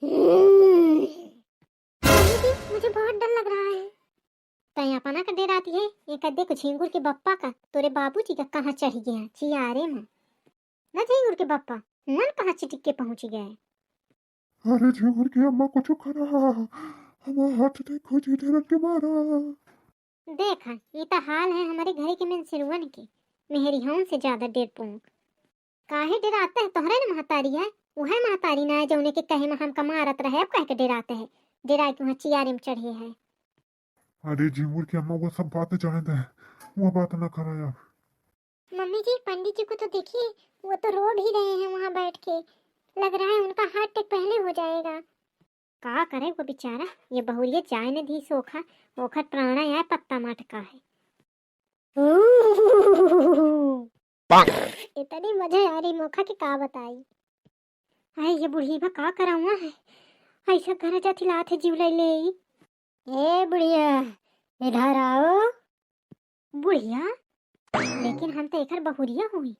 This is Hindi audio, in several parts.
मुझे बहुत डर लग रहा है। तय अपना का डेरा आती है ये कद्दे को झिंगुर के बप्पा का तोरे बाबूजी का कहाँ चढ़ गया चियारे में न झिंगुर के बप्पा मन कहाँ चिटिक के पहुंच गए। अरे झूर की अम्मा कुछ करा, हमारा हाथ देखो जी डर के मारा। देखा ये तो हाल है हमारे घर के में सिरवन के मेहरी हूं से ज्यादा डेढ़ पोंग काहे डराता है तोहरे न महतारी है वह महतारी ना है जो उन्हें के कहे में हम कमारत रहे अब कह के डराते है डेरा के वहाँ चियारे में चढ़े है। अरे झूर की अम्मा वो सब बातें जाने दे, वो बात ना करा यार। मम्मी जी पंडित जी को तो देखिए वो तो रो भी रहे हैं वहाँ बैठ के लग रहा है उनका हार्ट अटैक पहले हो जाएगा। का करे वो बेचारा ये बहुरिया जाए न धी सोखा ओखर प्राणा है पत्ता मटका है। इतनी मजा आ रही मोखा की का बताई। हाय ये बुढ़ी बा का करा हुआ है ऐसा घर जाती लात है जीव ले ए बुढ़िया इधर आओ। बुढ़िया लेकिन हम तो एकर बहुरिया हुई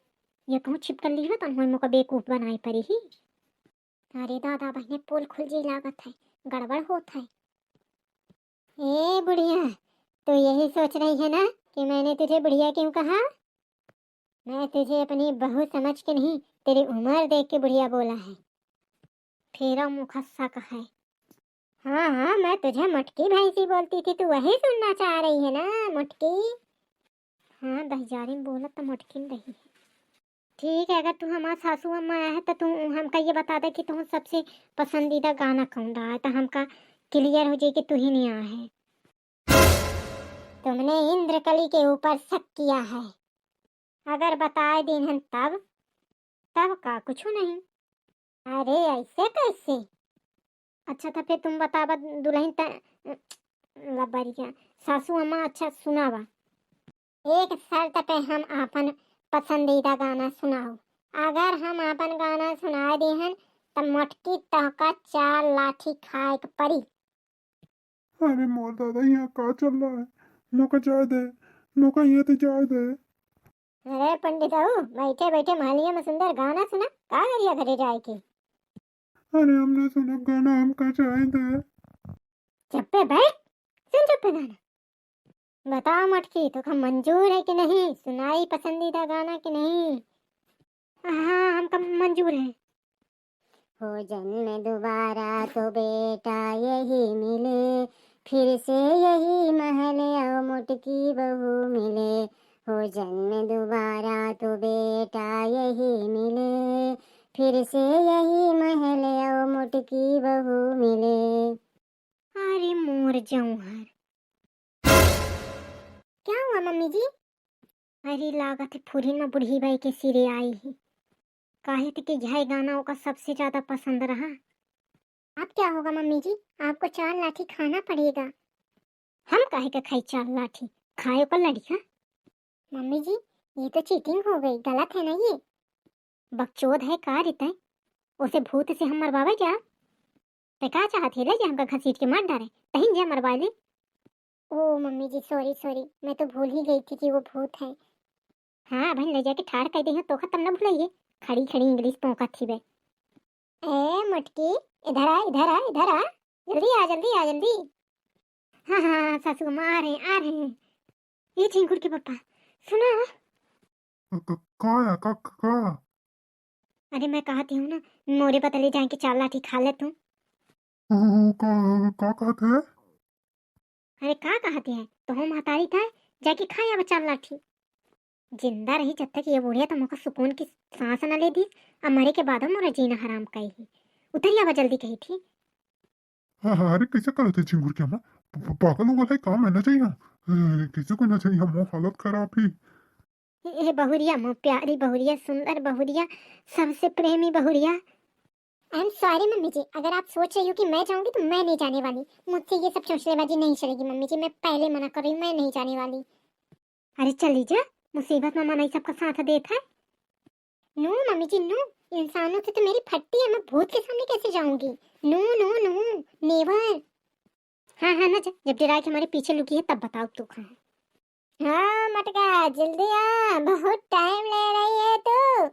ये कहूँ छिपकल ली तन हुई मोका बेकूफ बनाई परी ही। अरे दादा बहने पोल खुल जी लागत है गड़बड़ होत है। ए बुढ़िया तो यही सोच रही है ना कि मैंने तुझे बुढ़िया क्यों कहा। मैं तुझे अपनी बहू समझ के नहीं तेरी उम्र देख के बुढ़िया बोला है। फेरा मुखस्सा का है। हाँ हाँ मैं तुझे मटकी भैंसी बोलती थी तू वही सुनना चाह रही है ना मटकी। हाँ दहजारी में बोला तो मटकी में रही है। ठीक है अगर तू हमारा सासू अम्मा आया है तो तू हमका ये बता दे कि तुम सबसे पसंदीदा गाना कौन रहा है तो हमका क्लियर हो जाए कि तू ही नहीं आया है। तुमने इंद्रकली के ऊपर शक किया है अगर बताए दिन हम तब तब का कुछ नहीं। अरे ऐसे कैसे। अच्छा था फिर तुम बतावा दुल्हन लबरिया सासू अम्मा अच्छा सुनावा एक शर्त पे हम अपन पसंदीदा गाना सुनाओ अगर हम अपन गाना सुना देहन तब मटकी टहका 4 लाठी खाए के परी। अरे मोर दादा यहाँ का चल रहा है, नौका जाए दे, नौका यहाँ तो जाए दे। अरे पंडित बाबू बैठे बैठे मालिया में सुंदर गाना सुना का करिया घरे जाए के। अरे हमने सुना गाना, हम का जाए दे। चुप्पे बैठ सुन चुप्पे गाना बताओ मटकी तो हम मंजूर है कि नहीं सुनाई पसंदीदा गाना कि नहीं। हाँ हमका मंजूर है। हो जन्म दोबारा तो बेटा यही मिले फिर से यही महल और मुटकी बहू मिले। हो जन्म दोबारा तो बेटा यही मिले फिर से यही महल और मुटकी बहू मिले। अरे मोर जौहर क्या हुआ मम्मी जी। अरे लागत है फुरी में बुढ़ी बाई के सिरे आई है काहे कि यह गाना ओका सबसे ज्यादा पसंद रहा। अब क्या होगा मम्मी जी आपको 4 लाठी खाना पड़ेगा। हम काहे का खाई 4 लाठी खाए का लड़िया। मम्मी जी ये तो चीटिंग हो गई गलत है ना ये बकचोद है का रिते उसे भूत से हम मरवावे क्या ते का चाहते ले हमका घसीट के मार डाले तहीं जे मरवा ले। ओ मम्मी जी सॉरी सॉरी मैं तो भूल ही गई थी कि वो भूत है। हाँ भाई ले जाके ठाड़ कर दे तो खत्म ना भूलिए खड़ी खड़ी इंग्लिश पोका थी बे। ए मटकी इधर आ इधर आ इधर आ जल्दी आ जल्दी आ जल्दी। हाँ हाँ हाँ, सासू माँ आ रहे हैं ये चिंकुर के पापा सुना। का या का। अरे मैं कहती हूँ ना मोरे पतले जाए के 4 लाठी खा ले तुम। का कहते हैं। अरे का कहते हैं तो हम हतारी था जाके खाया अब 4 लाठी जिंदा रही जब तक ये बुढ़िया तो मुझको सुकून की सांस न ले दी अब मरे के बाद मोरा जीना हराम कही ही उतरिया अब जल्दी कही थी। हाँ हाँ, अरे कैसे करते चिंगुर की अम्मा, पागल हो गया है, काम है ना चाहिए। किसी को ना चाहिए, हम हालत खराब ही। ये बहुरिया मो प्यारी बहुरिया सुंदर बहुरिया सबसे प्रेमी बहुरिया। आई एम सॉरी मम्मी जी अगर आप सोच रही हो कि मैं जाऊंगी तो मैं नहीं जाने वाली मुझसे ये सब चौंचलेबाजी नहीं चलेगी मम्मी जी मैं पहले मना कर रही हूँ मैं नहीं जाने वाली। अरे चली जा मुसीबत में मना सबका साथ देता है। नो मम्मी जी नो इंसानों से तो मेरी फटती है मैं भूत के सामने कैसे जाऊंगी। No no no never. हाँ हाँ ना जब डरा के हमारे पीछे लुकी है तब बताओ तू कहाँ है। हाँ मटका जल्दी आ बहुत टाइम ले रही है तू।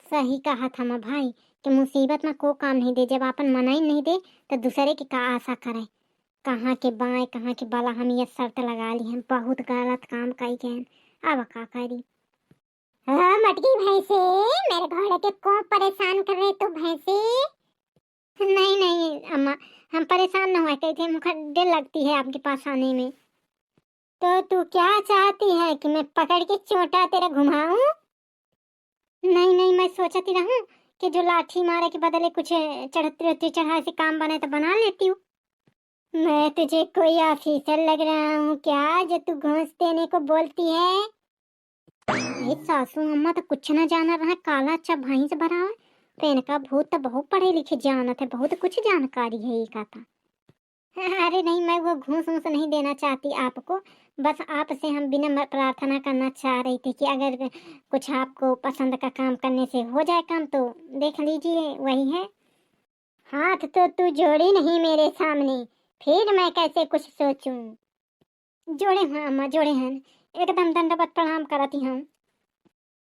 सही कहा था मैं भाई कि मुसीबत में को काम नहीं दे, जब अपन मना ही नहीं दे तो दूसरे की का आशा करे। कहाँ के बाएं कहाँ के बाला हम ये शर्त लगा ली हैं, बहुत गलत काम कई गए। अब का करी। हाँ मटकी भैंसे, मेरे घोड़े के को परेशान कर रहे तो भैंसे। नहीं नहीं अम्मा, हम परेशान न हुआ कहते, मुझे डर लगती है आपके पास आने में। तो तू क्या चाहती है कि मैं पकड़ के चोटा तेरा घुमाऊं? नहीं नहीं, मैं सोचती रहूं कि जो लाठी मारे के बदले कुछ चढ़ती चढ़ा से काम बने तो बना लेती हूँ। मैं तुझे कोई ऑफिसर लग रहा हूँ क्या जो तू घूस देने को बोलती है? ये सासू अम्मा तो कुछ ना जाना रहा, काला अच्छा भाई से भरा है। पेन का भूत तो बहुत पढ़े लिखे जानत है, बहुत कुछ जानकारी है ये का था। अरे नहीं, मैं वो घूस वूस नहीं देना चाहती आपको, बस आपसे हम बिना प्रार्थना करना चाह रही थी कि अगर कुछ आपको पसंद का काम करने से हो जाए काम तो देख लीजिए, वही है। हाथ तो तू जोड़ी नहीं मेरे सामने, फिर मैं कैसे कुछ सोचूं। जोड़े हैं अम्मा, जोड़े हैं, एकदम दंडवत प्रणाम करती हूँ।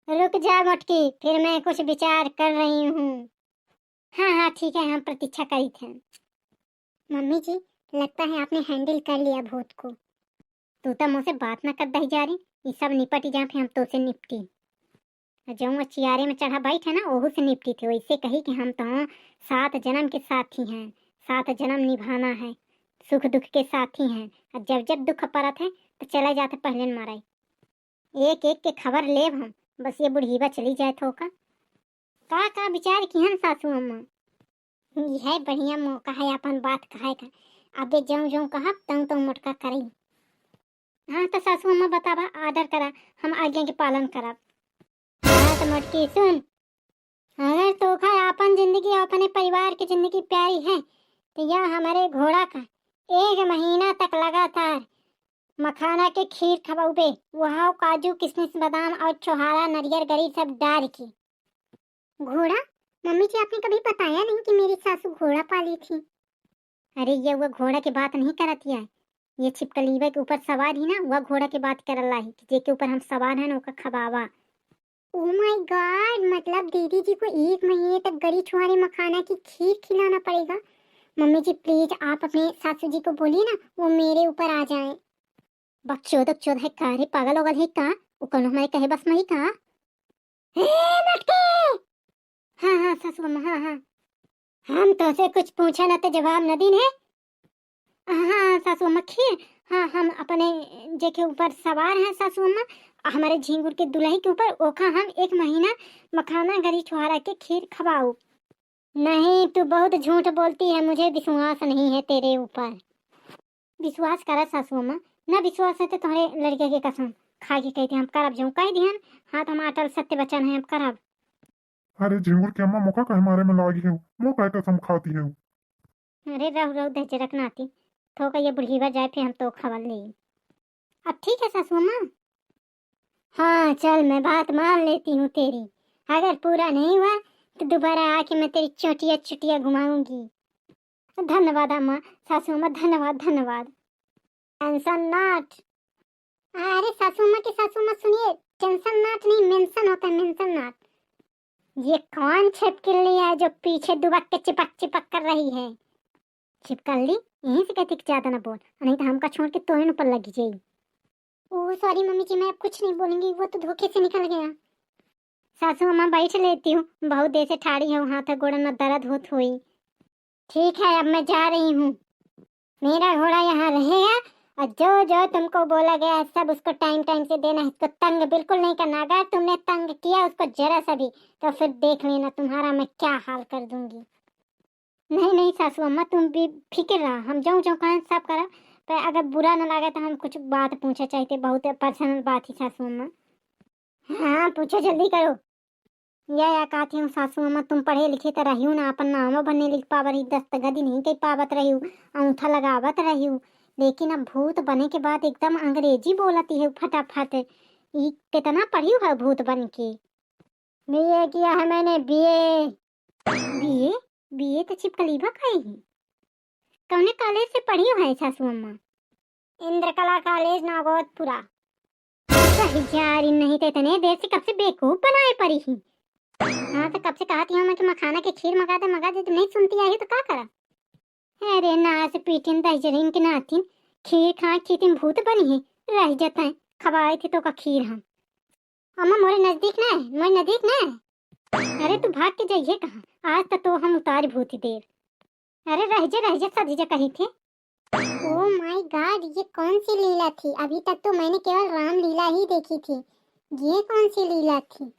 रुक जा मुटकी, फिर मैं कुछ विचार कर रही हूँ। हाँ हाँ ठीक है, हम प्रतीक्षा करी थे। मम्मी जी, लगता है आपने हैंडल कर लिया भूत को। तू तो मुझसे बात न कर दही जा रही, ये सब निपट जा, फिर हम तो से निपटी। जो चियारे में चढ़ा बैठे ना ओहू से निपटी थी, वैसे कही कि हम तो 7 जन्म के साथी हैं, 7 जन्म निभाना है, सुख दुख के साथी हैं, और जब जब दुख पड़त है तो चला जाते पहले न मारे। एक एक के खबर लेब हम, बस ये बुढ़ीबा चली जाए तो का विचार की हन सासू अम्मा। यह बढ़िया मौका है अपन बात कहे का, अबे जऊं जऊं कहब तऊं तऊं मोटका करी। हाँ तो सासू अम्मा बतावा, आर्डर करा, हम आज्ञा के पालन करब। हाँ तो मोटकी सुन, अगर तोखा अपन जिंदगी अपने परिवार की जिंदगी प्यारी है तो यह हमारे घोड़ा का 1 महीना तक लगातार मखाना के खीर खवाऊबे, वहाँ काजू किशमिश बादाम और छोहारा नारियल गरी सब डाल के। घोड़ा? मम्मी जी आपने कभी बताया नहीं कि मेरी सासू घोड़ा पाली थी। अरे ये वो घोड़ा की बात नहीं करती है, ये छिपकलीबे के ऊपर सवार ही ना, वह घोड़ा की बात कर रहा है कि जेके ऊपर हम सवार हैं ना उसका खबावा। ओह माय गॉड, मतलब दीदी जी को 1 महीने तक गरी छुहारे मखाना की खीर खिलाना पड़ेगा। मम्मी जी प्लीज आप अपने सासू जी को बोलिए ना वो मेरे ऊपर आ जाए। बकचोद है का रे, पागल होगल है का? उकनो मैं कहे बस नहीं का। हे मटके! हाँ हाँ सासू अम्मा, हाँ हाँ, हम तो से कुछ पूछा ना तो जवाब न दीन है। हाँ सासू अम्मा खीर, हाँ हम अपने जे के ऊपर सवार हैं सासू अम्मा, हमारे झिंगुर के दुल्ही के ऊपर ओखा हम 1 महीना मखाना गरी छुहारा के खीर खवाओ। नहीं तू बहुत झूठ बोलती है, मुझे विश्वास नहीं है तेरे ऊपर। विश्वास करा सासू अम्मा, ना विश्वास है तो तुम्हारे लड़के की कसम खा के कहते हम करब जो कह दिहन, हाथ हम अटल सत्य वचन है हम करब। अरे झिंगुर की अम्मा मौका कहे मारे में लागी है, मौका कसम खाती है। अरे रह रह दे रखना आती, थोका ये बुढ़ीवा जाए फिर हम तो खबर ले। अब ठीक है सासू अम्मा। हाँ चल मैं बात मान लेती हूँ तेरी, अगर पूरा नहीं हुआ तो दोबारा आके मैं तेरी चोटिया चुटिया घुमाऊंगी। धन्यवाद अम्मा, सासू अम्मा धन्यवाद धन्यवाद। Tension not. अरे सासू अम्मा की सासू अम्मा सुनिए, टेंशन नॉट नहीं मेंशन होता है, मेंशन नॉट। ये कौन छिपकली है जो पीछे दुबक के चिपक चिपक कर रही है? छिपकली यहीं से कहती कि ज्यादा ना बोल, नहीं तो हमका छोड़ के तोहन ऊपर लगी जाएगी। ओह सॉरी मम्मी जी, मैं अब कुछ नहीं बोलूंगी, वो तो धोखे से निकल गया। सासू अम्मा बैठ लेती हूँ, बहुत देर से ठाड़ी हूँ, हाथ गोड़ में दर्द होत हुई। ठीक है अब मैं जा रही हूँ, मेरा घोड़ा यहाँ रहेगा और जो जो तुमको बोला गया है सब उसको टाइम टाइम से देना है, इसको तंग बिल्कुल नहीं करना, अगर तुमने तंग किया उसको जरा सा भी तो फिर देख लेना तुम्हारा मैं क्या हाल कर दूंगी। नहीं नहीं सासू अम्मा तुम भी फिक्र रहा, हम जाऊँ जाऊँ कहाँ सब करा, पर अगर बुरा न लगे तो हम कुछ बात पूछा चाहते, बहुत पर्सनल बात ही सासू अम्मा। हाँ पूछो जल्दी करो। या कहती हूँ सासू अम्मा तुम पढ़े लिखे तो रही ना, अपन नामो बनने लिख पावर ही, दस्तगदी नहीं कही पावत रही, अंगूठा लगावत रही, लेकिन अब भूत बने के बाद एकदम अंग्रेजी बोलती है फटाफट। ये कितना पढ़ी है भूत बन के? बीए किया है मैंने, बीए। बीए? बीए तो छिपकलीबा खाई है। कौने कॉलेज से पढ़ी है सासू अम्मा? इंद्रकला कॉलेज नागौदपुरा। सही जा रही नहीं तो इतने देर से कब से बेवकूफ बनाए पड़ी ही। हाँ तो कब से कहती हूँ मैं कि मखाना की खीर मंगा दे तो नहीं सुनती आई तो क्या करा। अरे ना से पीटिन दहजरीन के नातिन खीर खा खीतिन भूत बनी है रह जाता है खवाई थी तो का खीर हम अम्मा मोरे नजदीक ना है मोरे नजदीक ना है। अरे तू भाग के जाइए कहाँ आज तो हम उतार भूती देर। अरे रह जा सदी जा कही थे। ओ माय गॉड ये कौन सी लीला थी अभी तक तो मैंने केवल राम लीला ही देखी थी ये कौन सी लीला थी।